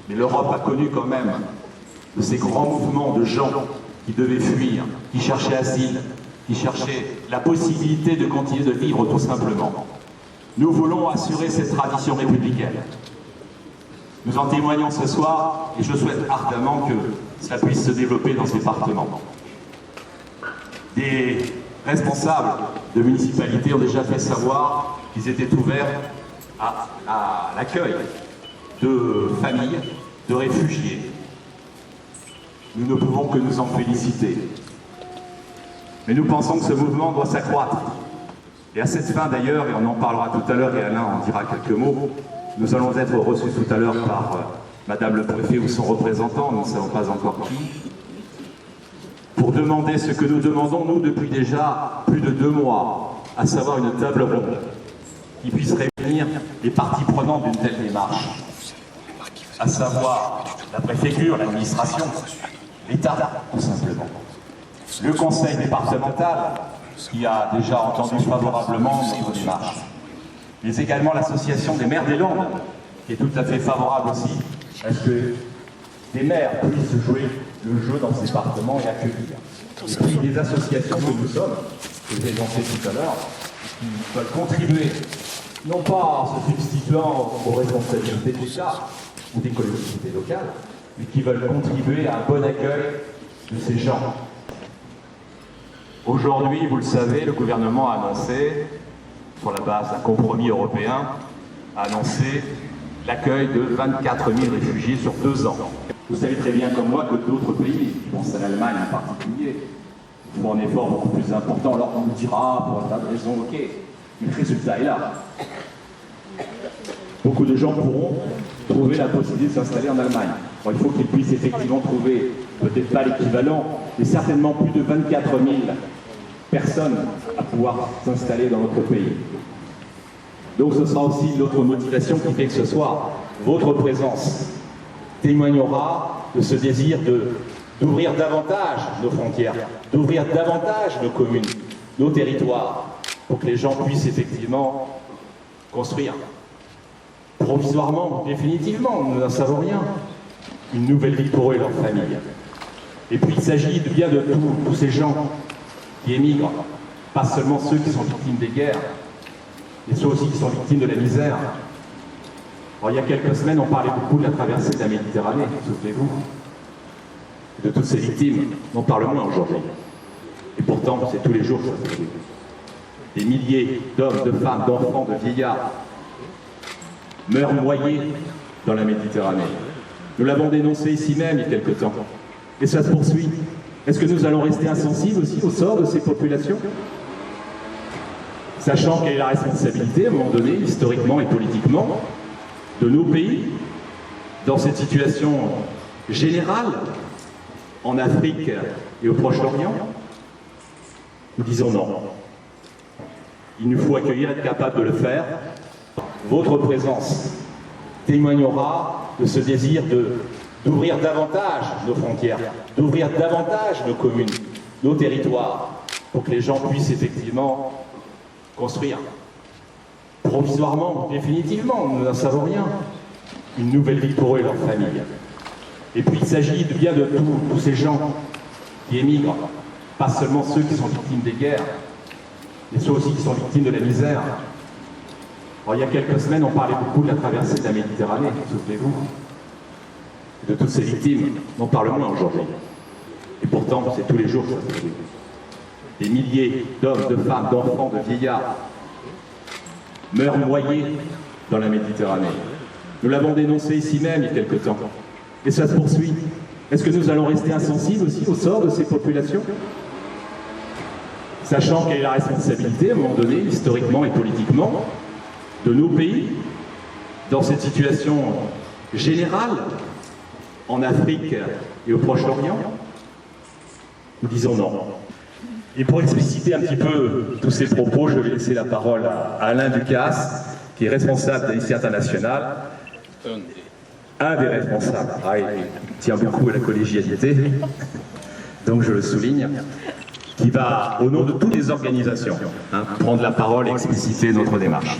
Mais l'Europe a connu quand même de ces grands mouvements de gens qui devaient fuir, qui cherchaient asile, qui cherchaient la possibilité de continuer de vivre tout simplement. Nous voulons assurer cette tradition républicaine. Nous en témoignons ce soir et je souhaite ardemment que cela puisse se développer dans ce département. Des responsables de municipalités ont déjà fait savoir qu'ils étaient ouverts à l'accueil de familles, de réfugiés. Nous ne pouvons que nous en féliciter. Mais nous pensons que ce mouvement doit s'accroître. Et à cette fin d'ailleurs, et on en parlera tout à l'heure et Alain en dira quelques mots, nous allons être reçus tout à l'heure par Madame le Préfet ou son représentant, nous ne savons pas encore qui, pour demander ce que nous demandons, nous, depuis déjà plus de 2 mois, à savoir une table ronde qui puisse réunir les parties prenantes d'une telle démarche, à savoir la préfecture, l'administration, l'État, tout simplement. Le conseil départemental, qui a déjà entendu favorablement notre démarche, mais également l'association des maires des Landes, qui est tout à fait favorable aussi à ce que des maires puissent jouer le jeu dans ce département et accueillir. Et puis des associations que nous sommes, que j'ai énoncées tout à l'heure, qui veulent contribuer, non pas en se substituant aux responsabilités de l'État ou des collectivités locales, mais qui veulent contribuer à un bon accueil de ces gens. Aujourd'hui, vous le savez, le gouvernement a annoncé, sur la base d'un compromis européen, a annoncé l'accueil de 24 000 réfugiés sur 2 ans. Vous savez très bien comme moi que d'autres pays, je pense à l'Allemagne en particulier, font un effort beaucoup plus important. Alors on nous dira, pour un tas de raisons, ok, mais le résultat est là. Beaucoup de gens pourront trouver la possibilité de s'installer en Allemagne. Alors, il faut qu'ils puissent effectivement trouver, peut-être pas l'équivalent, mais certainement plus de 24 000 personnes à pouvoir s'installer dans notre pays. Donc ce sera aussi l'autre motivation qui fait que ce soir, votre présence témoignera de ce désir d'ouvrir davantage nos frontières, d'ouvrir davantage nos communes, nos territoires, pour que les gens puissent effectivement construire, provisoirement, définitivement, nous n'en savons rien, une nouvelle vie pour eux et leur famille. Et puis il s'agit bien de tous ces gens qui émigrent, pas seulement ceux qui sont victimes des guerres, mais ceux aussi qui sont victimes de la misère. Alors, il y a quelques semaines, on parlait beaucoup de la traversée de la Méditerranée, souvenez-vous. De toutes ces victimes, on parle moins aujourd'hui. Et pourtant, c'est tous les jours que ça se fait. Des milliers d'hommes, de femmes, d'enfants, de vieillards meurent noyés dans la Méditerranée. Nous l'avons dénoncé ici même il y a quelque temps. Et ça se poursuit. Est-ce que nous allons rester insensibles aussi au sort de ces populations ? Sachant quelle est la responsabilité, à un moment donné, historiquement et politiquement, de nos pays, dans cette situation générale, en Afrique et au Proche-Orient, nous disons non. Il nous faut accueillir, être capable de le faire. Votre présence témoignera de ce désir d'ouvrir davantage nos frontières, d'ouvrir davantage nos communes, nos territoires, pour que les gens puissent effectivement construire, provisoirement, définitivement, nous n'en savons rien, une nouvelle vie pour eux et leur famille. Et puis il s'agit bien de tous ces gens qui émigrent, pas seulement ceux qui sont victimes des guerres, mais ceux aussi qui sont victimes de la misère. Alors, il y a quelques semaines, on parlait beaucoup de la traversée de la Méditerranée, souvenez-vous. De toutes ces victimes, on parle moins aujourd'hui. Et pourtant, c'est tous les jours que ça se fait. Des milliers d'hommes, de femmes, d'enfants, de vieillards meurent noyés dans la Méditerranée. Nous l'avons dénoncé ici même il y a quelque temps. Et ça se poursuit. Est-ce que nous allons rester insensibles aussi au sort de ces populations ? Sachant quelle est la responsabilité, à un moment donné, historiquement et politiquement, de nos pays, dans cette situation générale, en Afrique et au Proche-Orient, nous disons non. Et pour expliciter un petit peu tous ces propos, je vais laisser la parole à Alain Ducasse, qui est responsable d'Amnesty International, un des responsables. Ah, il tient beaucoup à la collégialité, donc je le souligne, qui va, au nom de toutes les organisations, prendre la parole et expliciter notre démarche.